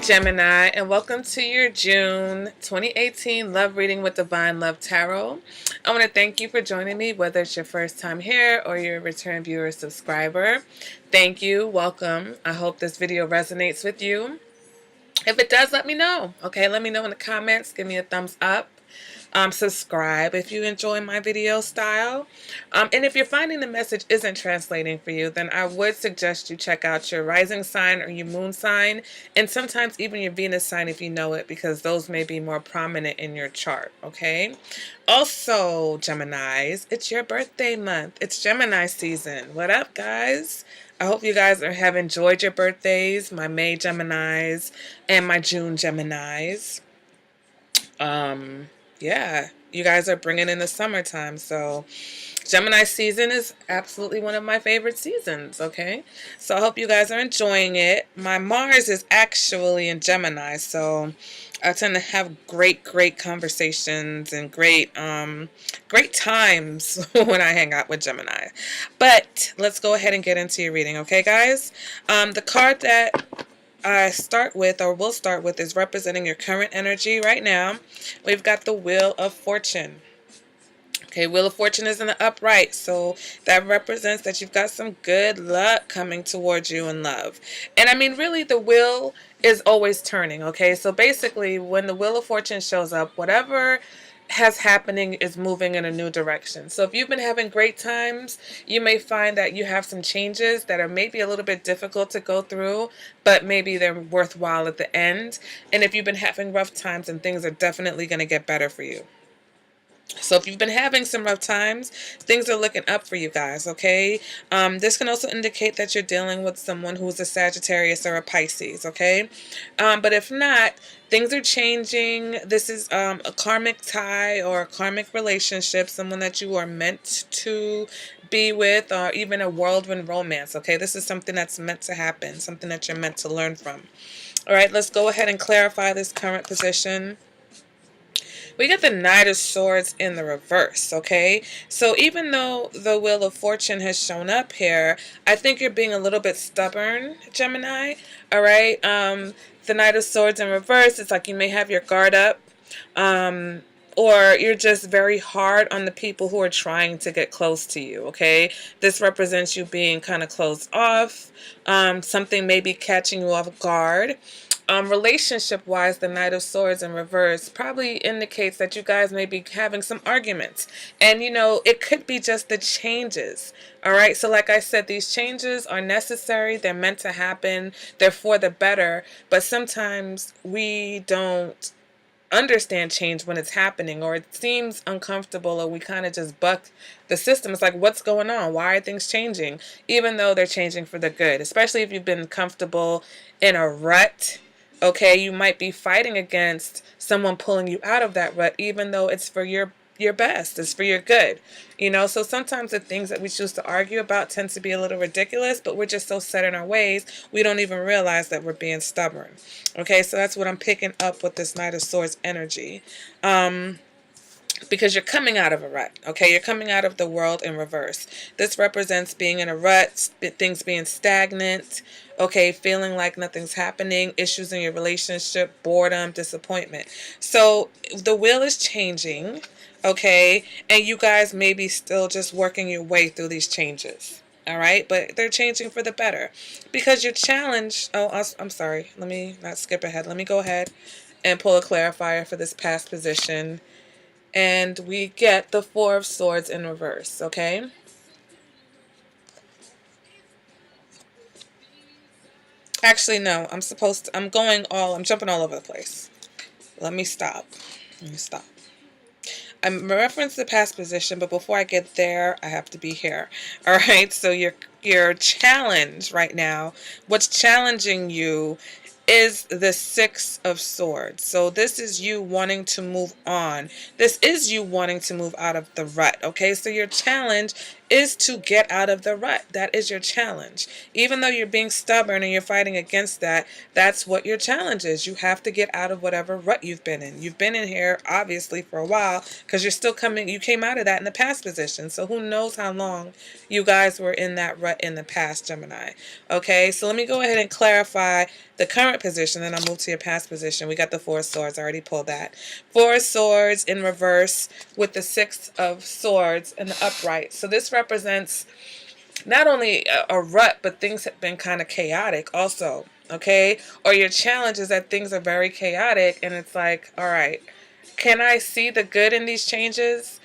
Gemini, and welcome to your June 2018 Love Reading with Divine Love Tarot. I want to thank you for joining me, whether it's your first time here or you're a return viewer or subscriber. Thank you. Welcome. I hope this video resonates with you. If it does, let me know. Okay, let me know in the comments. Give me a thumbs up. Subscribe if you enjoy my video style. And if you're finding the message isn't translating for you, then I would suggest you check out your rising sign or your moon sign, and sometimes even your Venus sign if you know it, because those may be more prominent in your chart, okay? Also, Geminis, it's your birthday month. It's Gemini season. What up, guys? I hope you guys have enjoyed your birthdays, my May Geminis and my June Geminis. Yeah, you guys are bringing in the summertime, so Gemini season is absolutely one of my favorite seasons, okay? So I hope you guys are enjoying it. My Mars is actually in Gemini, so I tend to have great conversations and great times when I hang out with Gemini. But let's go ahead and get into your reading, okay, guys? The card that I start with, or will start with, is representing your current energy right now. We've got the Wheel of Fortune. Okay, Wheel of Fortune is in the upright, so that represents that you've got some good luck coming towards you in love. And I mean, really, the wheel is always turning, okay? So basically, when the Wheel of Fortune shows up, whatever has happening is moving in a new direction. So if you've been having great times, you may find that you have some changes that are maybe a little bit difficult to go through, but maybe they're worthwhile at the end. And if you've been having rough times, and things are definitely going to get better for you. So if you've been having some rough times, things are looking up for you guys, okay? This can also indicate that you're dealing with someone who's a Sagittarius or a Pisces, okay? But if not, things are changing. This is a karmic tie or a karmic relationship, someone that you are meant to be with, or even a whirlwind romance, okay? This is something that's meant to happen, something that you're meant to learn from. All right, let's go ahead and clarify this current position. We get the Knight of Swords in the reverse, okay? So even though the Wheel of Fortune has shown up here, I think you're being a little bit stubborn, Gemini, all right? The Knight of Swords in reverse, it's like you may have your guard up, or you're just very hard on the people who are trying to get close to you, okay? This represents you being kind of closed off. Something may be catching you off guard. Relationship-wise, the Knight of Swords in reverse probably indicates that you guys may be having some arguments. And, you know, it could be just the changes. All right? So like I said, these changes are necessary. They're meant to happen. They're for the better. But sometimes we don't understand change when it's happening, or it seems uncomfortable, or we kind of just buck the system. It's like, what's going on? Why are things changing? Even though they're changing for the good, especially if you've been comfortable in a rut. Okay, you might be fighting against someone pulling you out of that rut, even though it's for your best, it's for your good. You know, so sometimes the things that we choose to argue about tend to be a little ridiculous, but we're just so set in our ways, we don't even realize that we're being stubborn. Okay, so that's what I'm picking up with this Knight of Swords energy. Because you're coming out of a rut, okay? You're coming out of the world in reverse. This represents being in a rut, things being stagnant, okay? Feeling like nothing's happening, issues in your relationship, boredom, disappointment. So the wheel is changing, okay? And you guys may be still just working your way through these changes. All right, but they're changing for the better because your challenge. Oh, I'm sorry. Let me not skip ahead. Let me go ahead and pull a clarifier for this past position. And we get the Four of Swords in reverse, okay? Actually, no, I'm jumping all over the place. Let me stop. I'm referencing the past position, but before I get there, I have to be here. All right, so your challenge right now, what's challenging you is the Six of Swords. So this is you wanting to move on. This is you wanting to move out of the rut, okay? So your challenge is to get out of the rut. That is your challenge. Even though you're being stubborn and you're fighting against that, that's what your challenge is. You have to get out of whatever rut you've been in. You've been in here, obviously, for a while because you're still coming. You came out of that in the past position. So who knows how long you guys were in that rut in the past, Gemini. Okay, so let me go ahead and clarify the current position, then I'll move to your past position. We got the Four of Swords. I already pulled that. Four of Swords in reverse with the Six of Swords in the upright. So this represents not only a rut, but things have been kind of chaotic also, okay? Or your challenge is that things are very chaotic, and it's like, all right, can I see the good in these changes?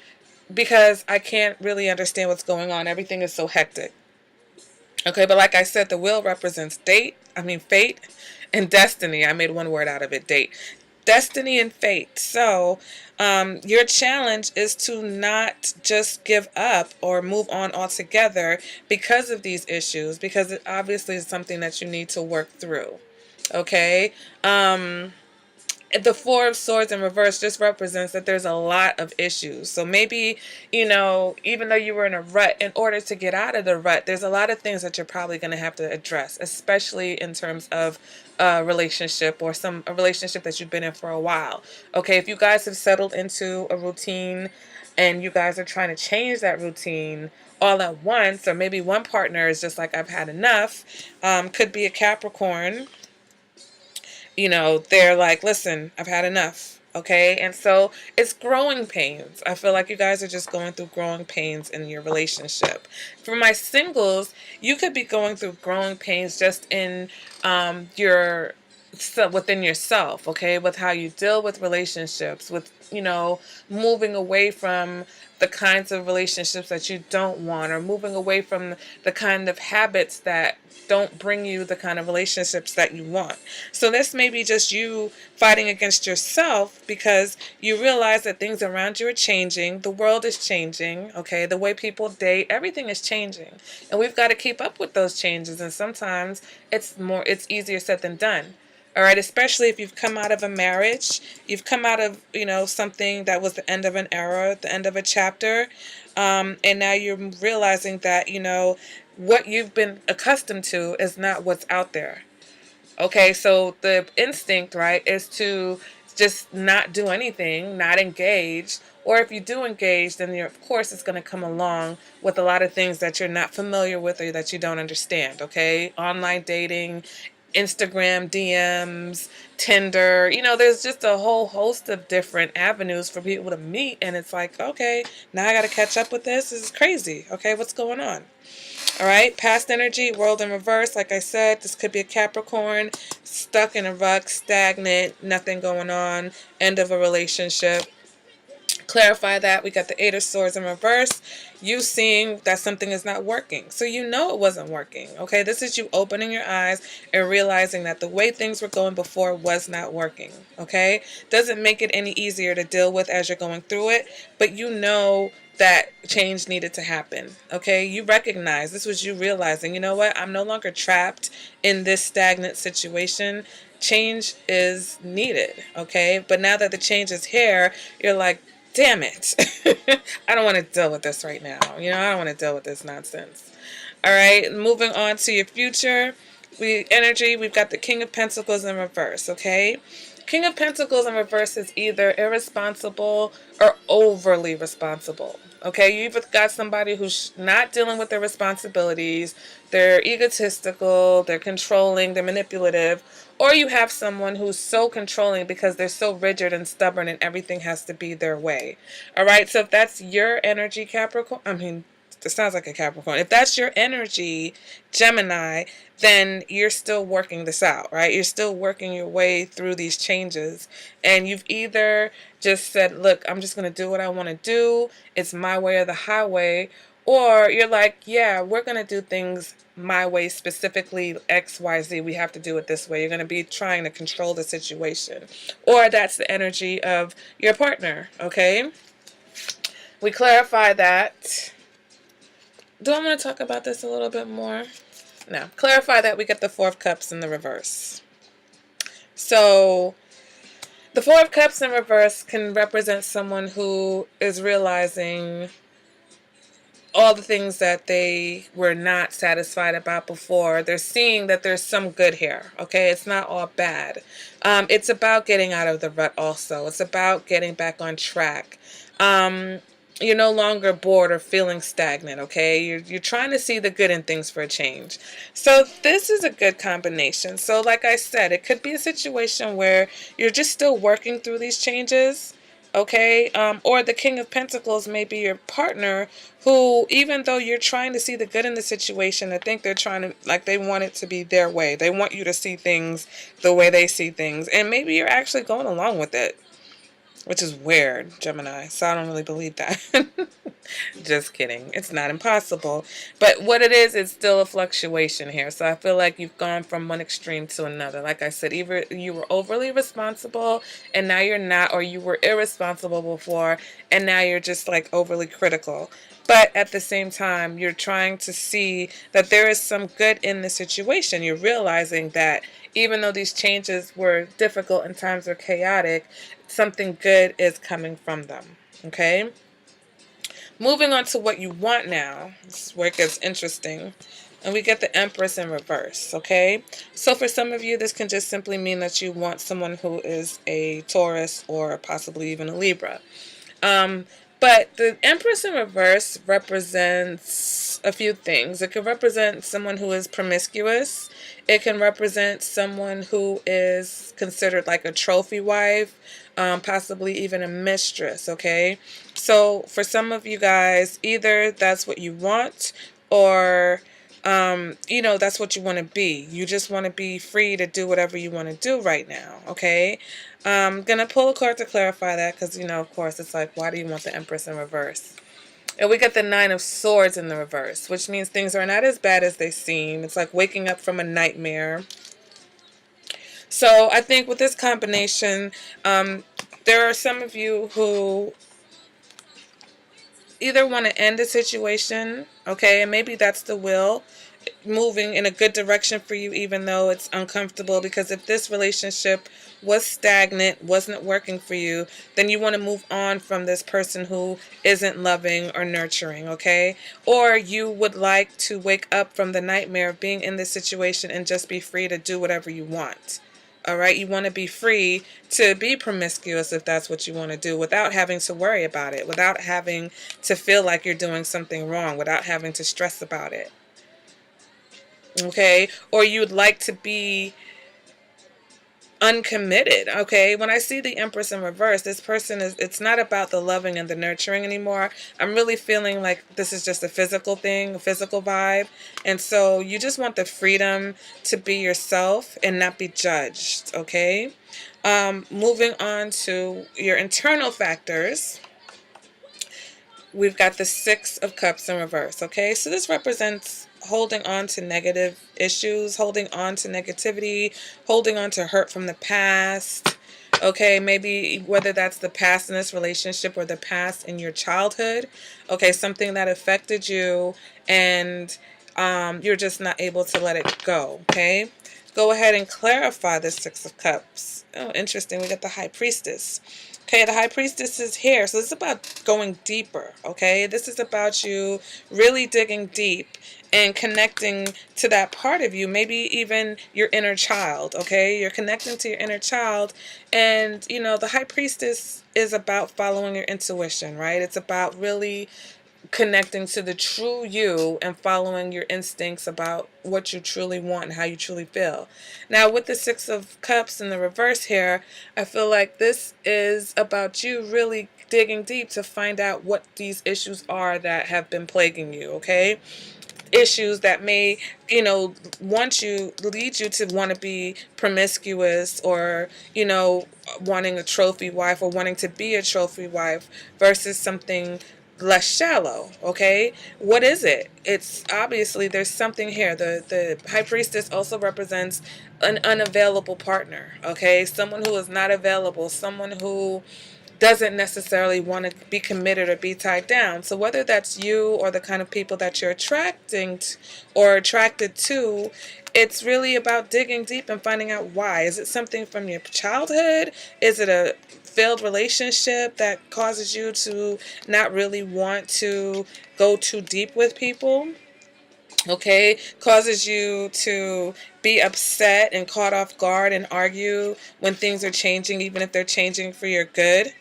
Because I can't really understand what's going on. Everything is so hectic. Okay, but like I said, the wheel represents fate and destiny. I made one word out of it, date. Destiny and fate. So your challenge is to not just give up or move on altogether because of these issues, because it obviously is something that you need to work through. Okay? The Four of Swords in reverse just represents that there's a lot of issues. So maybe, even though you were in a rut, in order to get out of the rut, there's a lot of things that you're probably going to have to address, especially in terms of a relationship or a relationship that you've been in for a while. Okay, if you guys have settled into a routine and you guys are trying to change that routine all at once, or maybe one partner is just like, I've had enough, could be a Capricorn. They're like, listen, I've had enough. Okay. And so it's growing pains. I feel like you guys are just going through growing pains in your relationship. For my singles, you could be going through growing pains just in within yourself, okay, with how you deal with relationships, with moving away from the kinds of relationships that you don't want, or moving away from the kind of habits that don't bring you the kind of relationships that you want. So this may be just you fighting against yourself because you realize that things around you are changing, the world is changing, okay, the way people date, everything is changing, and we've got to keep up with those changes, and sometimes it's easier said than done. All right, especially if you've come out of a marriage, you've come out of, something that was the end of an era, the end of a chapter, and now you're realizing that, what you've been accustomed to is not what's out there. Okay, so the instinct, right, is to just not do anything, not engage, or if you do engage, then of course it's going to come along with a lot of things that you're not familiar with or that you don't understand, okay? Online dating, Instagram DMs, Tinder, there's just a whole host of different avenues for people to meet, and it's like, okay, now I got to catch up with this. This is crazy. Okay, what's going on? All right, past energy, world in reverse. Like I said, this could be a Capricorn, stuck in a rut, stagnant, nothing going on, end of a relationship. Clarify that. We got the Eight of Swords in reverse. You seeing that something is not working. So you know it wasn't working. Okay, this is you opening your eyes and realizing that the way things were going before was not working. Okay, doesn't make it any easier to deal with as you're going through it, but you know that change needed to happen. Okay, you recognize this was you realizing, you know what, I'm no longer trapped in this stagnant situation. Change is needed. Okay, but now that the change is here, you're like, damn it. I don't want to deal with this right now. I don't want to deal with this nonsense. All right, moving on to your future. We've got the King of Pentacles in reverse, okay? King of Pentacles in reverse is either irresponsible or overly responsible. Okay, you either got somebody who's not dealing with their responsibilities, they're egotistical, they're controlling, they're manipulative, or you have someone who's so controlling because they're so rigid and stubborn and everything has to be their way. All right, so if that's your energy, Capricorn, it sounds like a Capricorn. If that's your energy, Gemini, then you're still working this out, right? You're still working your way through these changes. And you've either just said, look, I'm just going to do what I want to do. It's my way or the highway. Or you're like, yeah, we're going to do things my way, specifically X, Y, Z. We have to do it this way. You're going to be trying to control the situation. Or that's the energy of your partner, okay? We clarify that. Do I want to talk about this a little bit more? No. Clarify that we get the Four of Cups in the reverse. So the Four of Cups in reverse can represent someone who is realizing all the things that they were not satisfied about before. They're seeing that there's some good here. Okay, it's not all bad. It's about getting out of the rut also. It's about getting back on track. You're no longer bored or feeling stagnant, okay? You're trying to see the good in things for a change. So this is a good combination. So like I said, it could be a situation where you're just still working through these changes, okay? Or the King of Pentacles may be your partner who, even though you're trying to see the good in the situation, I think they're trying to, like, they want it to be their way. They want you to see things the way they see things. And maybe you're actually going along with it, which is weird, Gemini. So I don't really believe that. Just kidding. It's not impossible. But what it is, it's still a fluctuation here. So I feel like you've gone from one extreme to another. Like I said, either you were overly responsible and now you're not, or you were irresponsible before and now you're just like overly critical. But at the same time, you're trying to see that there is some good in the situation. You're realizing that even though these changes were difficult and times were chaotic, something good is coming from them. Okay? Moving on to what you want now. This is where it gets interesting. And we get the Empress in reverse, okay? So for some of you, this can just simply mean that you want someone who is a Taurus or possibly even a Libra. But the Empress in reverse represents a few things. It could represent someone who is promiscuous. It can represent someone who is considered like a trophy wife, possibly even a mistress, okay? So for some of you guys, either that's what you want or that's what you want to be. You just want to be free to do whatever you want to do right now, okay? I'm going to pull a card to clarify that because, of course, it's like, why do you want the Empress in reverse? And we get the Nine of Swords in the reverse, which means things are not as bad as they seem. It's like waking up from a nightmare. So I think with this combination, there are some of you who either want to end a situation, okay, and maybe that's the will, moving in a good direction for you even though it's uncomfortable, because if this relationship was stagnant, wasn't working for you, then you want to move on from this person who isn't loving or nurturing, okay? Or you would like to wake up from the nightmare of being in this situation and just be free to do whatever you want. All right, you want to be free to be promiscuous if that's what you want to do without having to worry about it, without having to feel like you're doing something wrong, without having to stress about it. Okay, or you'd like to be uncommitted. Okay, when I see the Empress in reverse, this person it's not about the loving and the nurturing anymore. I'm really feeling like this is just a physical thing, a physical vibe. And so you just want the freedom to be yourself and not be judged. Okay, moving on to your internal factors. We've got the Six of Cups in reverse, okay? So this represents holding on to negative issues, holding on to negativity, holding on to hurt from the past, okay? Maybe whether that's the past in this relationship or the past in your childhood, okay? Something that affected you and you're just not able to let it go, okay? Go ahead and clarify the Six of Cups. Oh, interesting. We got the High Priestess. Okay, the High Priestess is here. So this is about going deeper, okay? This is about you really digging deep and connecting to that part of you, maybe even your inner child, okay? You're connecting to your inner child. And, the High Priestess is about following your intuition, right? It's about really connecting to the true you and following your instincts about what you truly want and how you truly feel. Now, with the Six of Cups in the reverse here, I feel like this is about you really digging deep to find out what these issues are that have been plaguing you, okay? Issues that may, lead you to want to be promiscuous or, wanting a trophy wife or wanting to be a trophy wife versus something less shallow, okay? What is it? It's obviously there's something here. The High Priestess also represents an unavailable partner, okay? Someone who is not available, someone who doesn't necessarily want to be committed or be tied down. So whether that's you or the kind of people that you're attracting or attracted to, it's really about digging deep and finding out why. Is it something from your childhood? Is it a failed relationship that causes you to not really want to go too deep with people. Okay, causes you to be upset and caught off guard and argue when things are changing, even if they're changing for your good.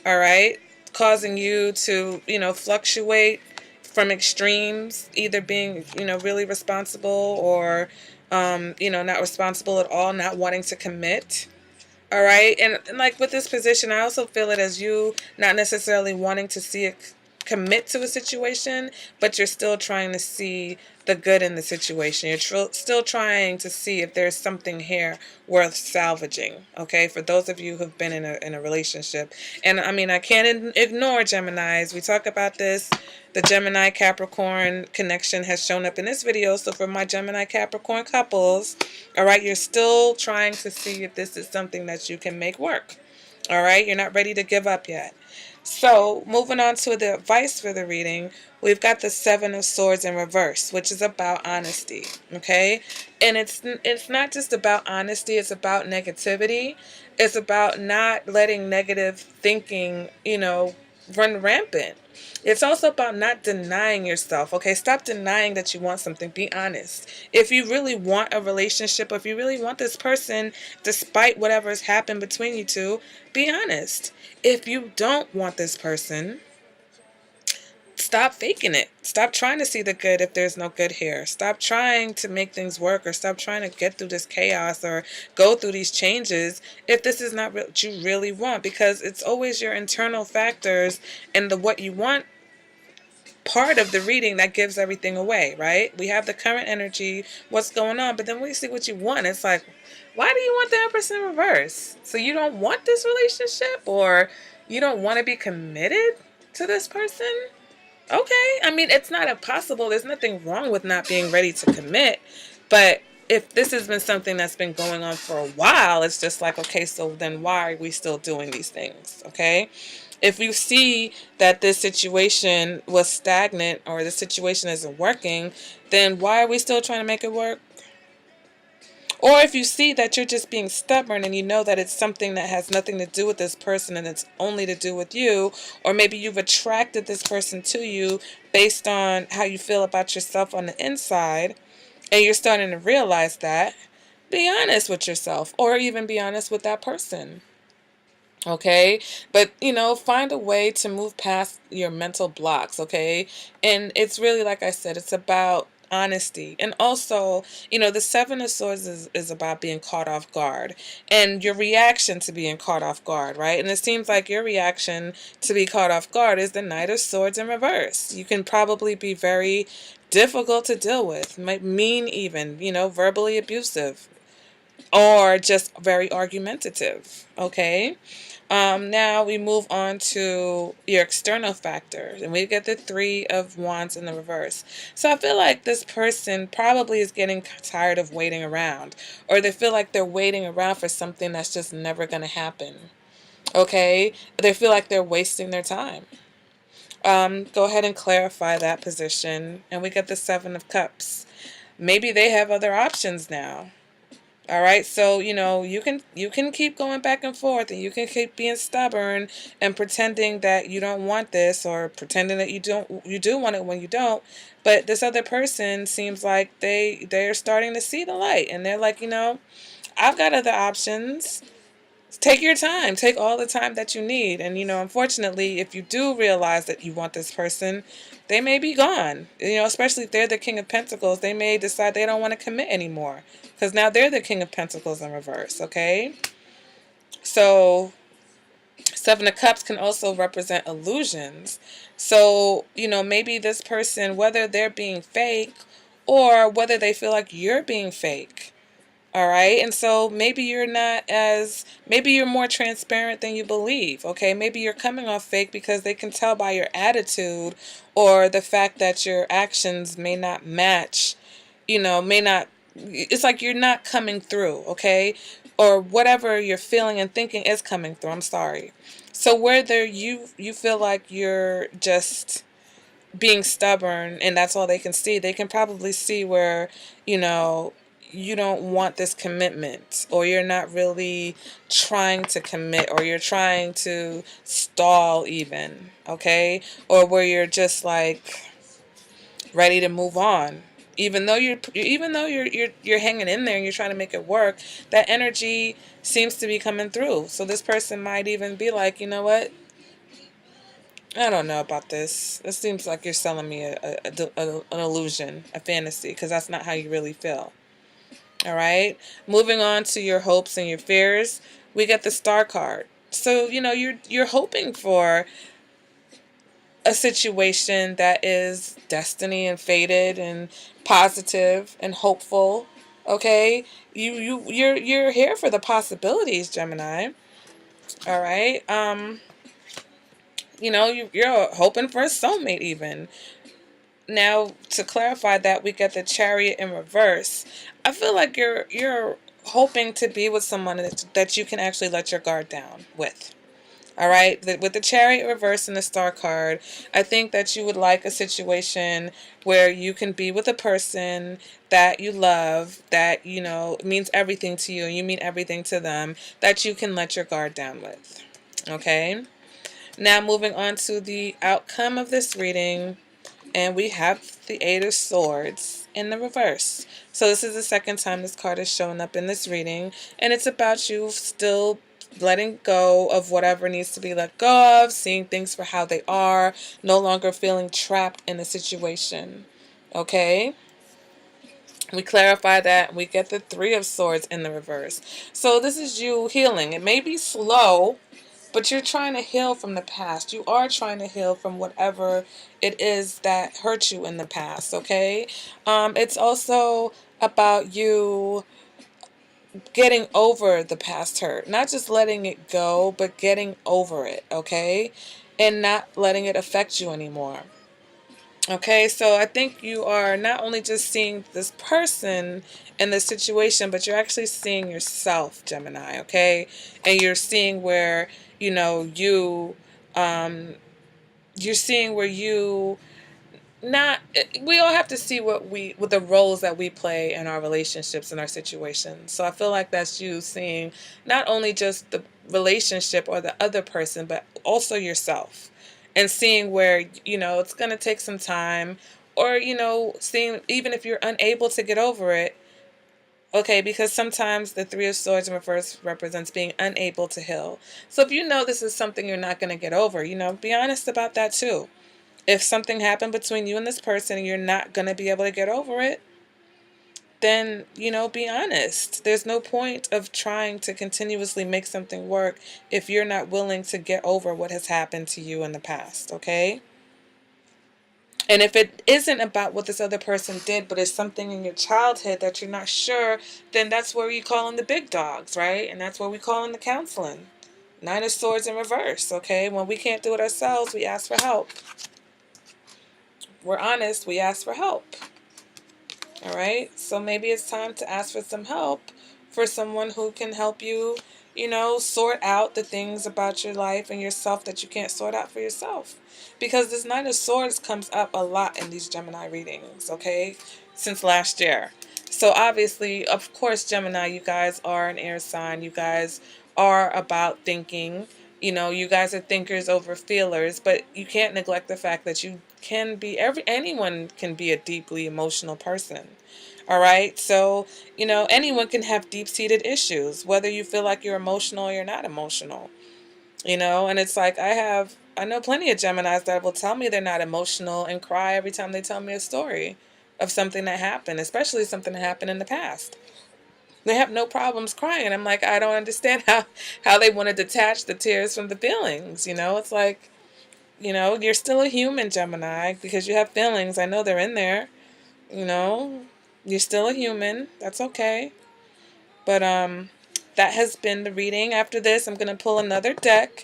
All right, causing you to, fluctuate from extremes, either being, really responsible or, not responsible at all, not wanting to commit. All right. And like with this position, I also feel it as you not necessarily wanting to see it commit to a situation, but you're still trying to see the good in the situation. You're still trying to see if there's something here worth salvaging. Okay. For those of you who've been in a relationship. And I mean, I can't ignore Geminis. We talk about this. The Gemini Capricorn connection has shown up in this video. So for my Gemini Capricorn couples, all right, you're still trying to see if this is something that you can make work. All right, you're not ready to give up yet. So moving on to the advice for the reading, we've got the Seven of Swords in reverse, which is about honesty. Okay, and it's not just about honesty; it's about negativity. It's about not letting negative thinking, run rampant. It's also about not denying yourself. Okay, stop denying that you want something. Be honest. If you really want a relationship, or if you really want this person, despite whatever has happened between you two, be honest. If you don't want this person, stop faking it. Stop trying to see the good if there's no good here. Stop trying to make things work, or stop trying to get through this chaos or go through these changes if this is not what you really want, because it's always your internal factors and the what you want part of the reading that gives everything away, right? We have the current energy, what's going on, but then we see what you want. It's like, why do you want the Empress in reverse? So you don't want this relationship, or you don't want to be committed to this person? Okay, I mean, it's not impossible. There's nothing wrong with not being ready to commit, but if this has been something that's been going on for a while, it's just like, okay, so then why are we still doing these things? Okay, if you see that this situation was stagnant or the situation isn't working, then why are we still trying to make it work? Or if you see that you're just being stubborn and you know that it's something that has nothing to do with this person and it's only to do with you, or maybe you've attracted this person to you based on how you feel about yourself on the inside, and you're starting to realize that, be honest with yourself, or even be honest with that person. Okay, but find a way to move past your mental blocks. Okay, and it's really, like I said, it's about honesty. And also, the Seven of Swords is about being caught off guard and your reaction to being caught off guard, right? And it seems like your reaction to be caught off guard is the Knight of Swords in reverse. You can probably be very difficult to deal with, might mean even, verbally abusive, or just very argumentative. Okay, now we move on to your external factors, and we get the Three of Wands in the reverse. So I feel like this person probably is getting tired of waiting around, or they feel like they're waiting around for something that's just never going to happen. Okay, they feel like they're wasting their time. Go ahead and clarify that position, and we get the Seven of Cups. Maybe they have other options now. All right, so you can keep going back and forth, and you can keep being stubborn and pretending that you don't want this, or pretending that you do want it when you don't. But this other person seems like they're starting to see the light, and they're like, I've got other options. Take your time. Take all the time that you need. And, unfortunately, if you do realize that you want this person, they may be gone. Especially if they're the King of Pentacles, they may decide they don't want to commit anymore, because now they're the King of Pentacles in reverse, okay? So Seven of Cups can also represent illusions. So, maybe this person, whether they're being fake or whether they feel like you're being fake. All right. And so maybe maybe you're more transparent than you believe. Okay. Maybe you're coming off fake because they can tell by your attitude, or the fact that your actions may not match, it's like you're not coming through. Okay. Or whatever you're feeling and thinking is coming through. I'm sorry. So whether you feel like you're just being stubborn and that's all they can see, they can probably see where, you don't want this commitment, or you're not really trying to commit, or you're trying to stall even, okay? Or where you're just like ready to move on. Even though you're hanging in there and you're trying to make it work, that energy seems to be coming through. So this person might even be like, you know what? I don't know about this. It seems like you're selling me an illusion, a fantasy, because that's not how you really feel. All right. Moving on to your hopes and your fears, we get the Star card. So you're hoping for a situation that is destiny and fated and positive and hopeful. Okay, you're here for the possibilities, Gemini. All right. You're hoping for a soulmate even. Now, to clarify that, we get the Chariot in reverse. I feel like you're hoping to be with someone that you can actually let your guard down with. All right, with the Chariot reverse and the Star card, I think that you would like a situation where you can be with a person that you love, that means everything to you, and you mean everything to them, that you can let your guard down with. Okay. Now moving on to the outcome of this reading, and we have the Eight of Swords in the reverse. So this is the second time this card has shown up in this reading, and it's about you still letting go of whatever needs to be let go of, seeing things for how they are, no longer feeling trapped in a situation. Okay? We clarify that. We get the Three of Swords in the reverse. So this is you healing. It may be slow, but you're trying to heal from the past. You are trying to heal from whatever it is that hurt you in the past, okay? It's also about you getting over the past hurt. Not just letting it go, but getting over it, okay? And not letting it affect you anymore. Okay, so I think you are not only just seeing this person in this situation, but you're actually seeing yourself, Gemini, okay? And you're seeing where, you know, um, you're seeing where you not we all have to see what the roles that we play in our relationships and our situations. So I feel like that's you seeing not only just the relationship or the other person, but also yourself, and seeing where it's going to take some time, or seeing even if you're unable to get over it. Okay, because sometimes the Three of Swords in reverse represents being unable to heal. So if this is something you're not going to get over, be honest about that too. If something happened between you and this person and you're not going to be able to get over it, then, be honest. There's no point of trying to continuously make something work if you're not willing to get over what has happened to you in the past, okay? And if it isn't about what this other person did, but it's something in your childhood that you're not sure, then that's where you call in the big dogs, right? And that's where we call in the counseling. Nine of Swords in reverse, okay? When we can't do it ourselves, we ask for help. We're honest, we ask for help. All right? So maybe it's time to ask for some help for someone who can help you, sort out the things about your life and yourself that you can't sort out for yourself. Because this Nine of Swords comes up a lot in these Gemini readings, okay? Since last year. So obviously, of course, Gemini, you guys are an air sign. You guys are about thinking. You guys are thinkers over feelers, but you can't neglect the fact that you can be anyone can be a deeply emotional person. All right. So, anyone can have deep-seated issues, whether you feel like you're emotional or you're not emotional. And it's like I know plenty of Geminis that will tell me they're not emotional and cry every time they tell me a story of something that happened, especially something that happened in the past. They have no problems crying. I'm like, I don't understand how they want to detach the tears from the feelings. It's like, you're still a human, Gemini, because you have feelings. I know they're in there. You know, you're still a human. That's okay. But that has been the reading. After this, I'm going to pull another deck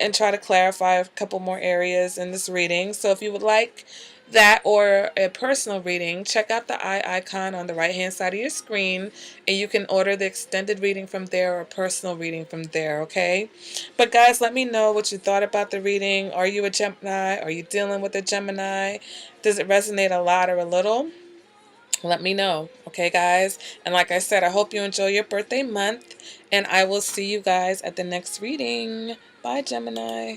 and try to clarify a couple more areas in this reading. So if you would like that or a personal reading, check out the eye icon on the right hand side of your screen, and you can order the extended reading from there or a personal reading from there, okay? But guys, let me know what you thought about the reading. Are you a Gemini? Are you dealing with a Gemini? Does it resonate a lot or a little? let me know. Okay, guys? And like I said, I hope you enjoy your birthday month. And I will see you guys at the next reading. Bye, Gemini.